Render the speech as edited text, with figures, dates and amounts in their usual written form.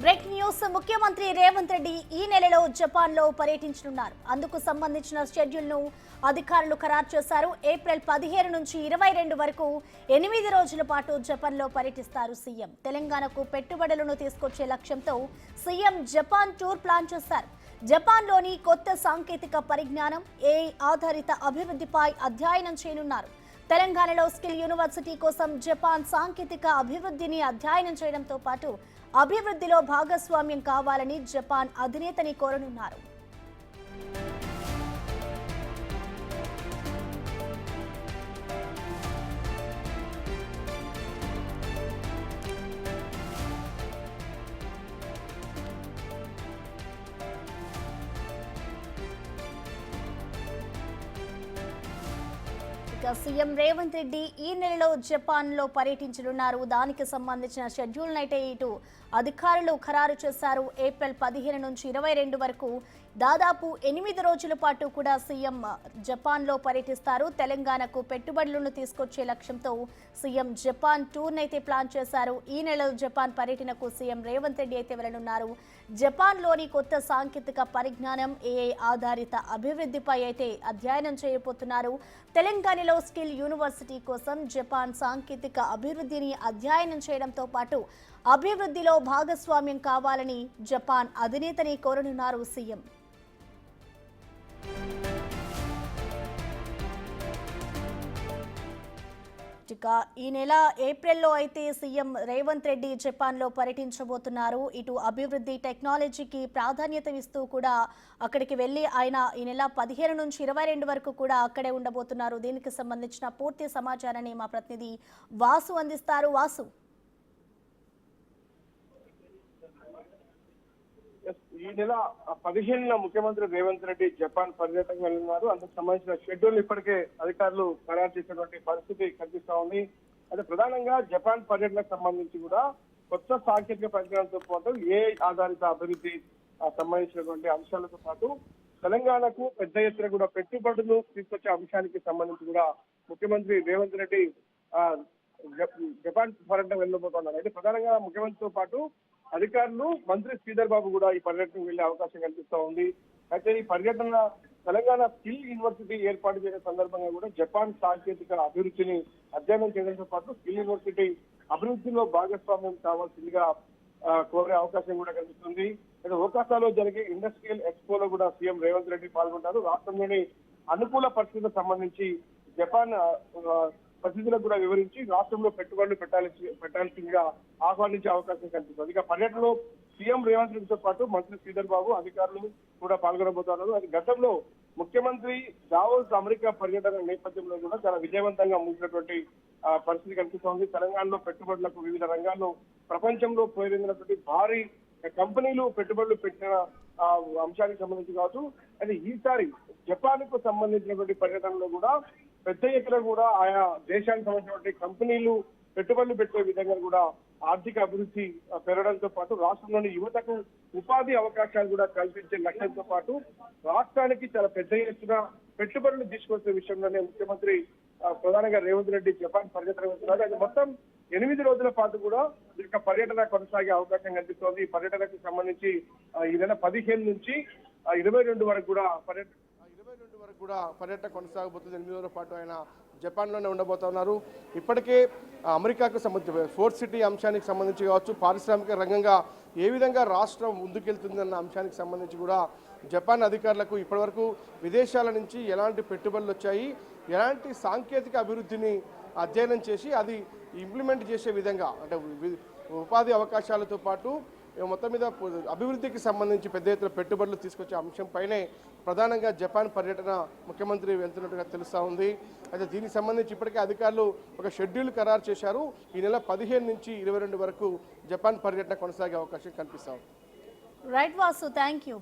Break news. ముఖ్యమంత్రి రేవంత్ రెడ్డి ఈ నెలలో జపాన్లో పర్యటించనున్నారు. అందుకు సంబంధించిన షెడ్యూల్ను అధికారులు ఖరారు చేశారు. ఏప్రిల్ 17 నుంచి 22 వరకు 8 రోజుల పాటు జపాన్లో పర్యటిస్తారు సీఎం. తెలంగాణకు పెట్టుబడులను తీసుకొచ్చే లక్ష్యంతో సీఎం జపాన్ టూర్ ప్లాన్ చేశారు. జపాన్లోని కొత్త సాంకేతిక పరిజ్ఞానం, ఏఐ ఆధారిత అభివృద్ధిపై అధ్యయనం చేయనున్నారు. తెలంగాణలో స్కిల్ యూనివర్సిటీ కోసం జపాన్ సాంకేతిక అభివృద్ధిని అధ్యయనం చేయడంతో పాటు అభివృద్ధిలో భాగస్వామ్యం కావాలని జపాన్ అధినేతని కోరనున్నారు. సీఎం రేవంత్ రెడ్డి ఈ నెలలో జపాన్లో పర్యటించనున్నారు. దానికి సంబంధించిన షెడ్యూల్ అయితే ఇటు అధికారులు ఖరారు చేశారు. ఏప్రిల్ 15 నుంచి 22 వరకు దాదాపు 8 రోజుల పాటు కూడా సీఎం జపాన్లో పర్యటిస్తారు. తెలంగాణకు పెట్టుబడులను తీసుకొచ్చే లక్ష్యంతో సీఎం జపాన్ టూర్ అయితే ప్లాన్ చేశారు. ఈ నెల జపాన్ పర్యటనకు సీఎం రేవంత్ రెడ్డి అయితే వెళ్లనున్నారు. జపాన్లోని కొత్త సాంకేతిక పరిజ్ఞానం, ఏఐ ఆధారిత అభివృద్ధిపై అయితే అధ్యయనం చేయబోతున్నారు. తెలంగాణలో స్కిల్ యూనివర్సిటీ కోసం జపాన్ సాంకేతిక అభివృద్ధిని అధ్యయనం చేయడంతో పాటు అభివృద్ధిలో భాగస్వామ్యం కావాలని జపాన్ అధినేతని కోరనున్నారు సీఎం. ఈ నెల ఏప్రిల్లో అయితే సీఎం రేవంత్ రెడ్డి జపాన్లో పర్యటించబోతున్నారు. ఇటు అభివృద్ధి, టెక్నాలజీకి ప్రాధాన్యత ఇస్తూ కూడా అక్కడికి వెళ్ళి ఆయన ఈ నెల 15 నుంచి 22 వరకు కూడా అక్కడే ఉండబోతున్నారు. దీనికి సంబంధించిన పూర్తి సమాచారాన్ని మా ప్రతినిధి వాసు అందిస్తారు. వాసు, ఈ నెల 15న ముఖ్యమంత్రి రేవంత్ రెడ్డి జపాన్ పర్యటనకు వెళ్ళున్నారు. అందుకు సంబంధించిన షెడ్యూల్ ఇప్పటికే అధికారులు ఖరారు చేసినటువంటి పరిస్థితి కనిపిస్తా ఉంది. అయితే ప్రధానంగా జపాన్ పర్యటనకు సంబంధించి కూడా కొత్త సాంకేతిక పరిజ్ఞానంతో పాటు ఏఐ ఆధారిత అభివృద్ధి సంబంధించినటువంటి అంశాలతో పాటు తెలంగాణకు పెద్ద ఎత్తున కూడా పెట్టుబడులు తీసుకొచ్చే అంశానికి సంబంధించి కూడా ముఖ్యమంత్రి రేవంత్ రెడ్డి జపాన్ పర్యటన వెళ్ళబోతున్నారు. అయితే ప్రధానంగా ముఖ్యమంత్రితో పాటు అధికారులు, మంత్రి శ్రీధర్ బాబు కూడా ఈ పర్యటనకు వెళ్లే అవకాశం కనిపిస్తా ఉంది. అయితే ఈ పర్యటన తెలంగాణ స్కిల్ యూనివర్సిటీ ఏర్పాటు చేసే సందర్భంగా కూడా జపాన్ సాంకేతిక అభివృద్ధిని అధ్యయనం చేయడంతో పాటు స్కిల్ యూనివర్సిటీ అభివృద్ధిలో భాగస్వామ్యం కావాల్సిందిగా కోరే అవకాశం కూడా కనిపిస్తుంది. అయితే ఒకాసాలో జరిగే ఇండస్ట్రియల్ ఎక్స్పోలో కూడా సీఎం రేవంత్ రెడ్డి పాల్గొంటారు. రాష్ట్రంలోని అనుకూల పరిస్థితులకు సంబంధించి జపాన్ పరిస్థితులకు కూడా వివరించి రాష్ట్రంలో పెట్టుబడులు పెట్టాల్సిందిగా ఆహ్వానించే అవకాశం కనిపిస్తుంది. ఇక పర్యటనలో సీఎం రేవంత్ రెడ్డితో పాటు మంత్రి శ్రీధర్ బాబు, అధికారులు కూడా పాల్గొనబోతున్నారు. అది గతంలో ముఖ్యమంత్రి దావోస్ అమెరికా పర్యటన నేపథ్యంలో కూడా చాలా విజయవంతంగా ముగిసినటువంటి పరిస్థితి కనిపిస్తోంది. తెలంగాణలో పెట్టుబడులకు వివిధ రంగాల్లో ప్రపంచంలో పోయినటువంటి భారీ కంపెనీలు పెట్టుబడులు పెట్టిన అంశానికి సంబంధించి కావచ్చు. అయితే ఈసారి జపాన్ కు సంబంధించినటువంటి పర్యటనలో కూడా పెద్ద ఎత్తున కూడా ఆయా దేశానికి సంబంధించినటువంటి కంపెనీలు పెట్టుబడులు పెట్టే విధంగా కూడా ఆర్థిక అభివృద్ధి పెరగడంతో పాటు రాష్ట్రంలోని యువతకు ఉపాధి అవకాశాలు కూడా కల్పించే లక్ష్యంతో పాటు రాష్ట్రానికి చాలా పెద్ద ఎత్తున పెట్టుబడులు తీసుకొచ్చే విషయంలోనే ముఖ్యమంత్రి ప్రధానంగా రేవంత్ రెడ్డి జపాన్ పర్యటన వెళ్తున్నారు. అది మొత్తం 8 రోజుల పాటు కూడా ఈ యొక్క పర్యటన కొనసాగే అవకాశం కనిపిస్తోంది. ఈ పర్యటనకు సంబంధించి ఈ నెల 15 నుంచి 22 వరకు కూడా పర్యటన కొనసాగబోతుంది. 8 రోజుల పాటు ఆయన జపాన్లోనే ఉండబోతున్నారు. ఇప్పటికే అమెరికాకు సంబంధించి 4th సిటీ అంశానికి సంబంధించి కావచ్చు, పారిశ్రామిక రంగంగా ఏ విధంగా రాష్ట్రం ముందుకెళ్తుందన్న అంశానికి సంబంధించి కూడా జపాన్ అధికారులకు ఇప్పటివరకు విదేశాల నుంచి ఎలాంటి పెట్టుబడులు వచ్చాయి, ఎలాంటి సాంకేతిక అభివృద్ధిని అధ్యయనం చేసి అది ఇంప్లిమెంట్ చేసే విధంగా, అంటే ఉపాధి అవకాశాలతో పాటు మొత్తం మీద అభివృద్ధికి సంబంధించి పెద్ద ఎత్తున పెట్టుబడులు తీసుకొచ్చే అంశంపైనే ప్రధానంగా జపాన్ పర్యటన ముఖ్యమంత్రి వెళ్తున్నట్టుగా తెలుస్తూ ఉంది. అయితే దీనికి సంబంధించి ఇప్పటికే అధికారులు ఒక షెడ్యూల్ ఖరారు చేశారు. ఈ నెల 15 నుంచి 22 వరకు జపాన్ పర్యటన కొనసాగే అవకాశం కనిపిస్తా ఉంది. Right Vasu, thank you.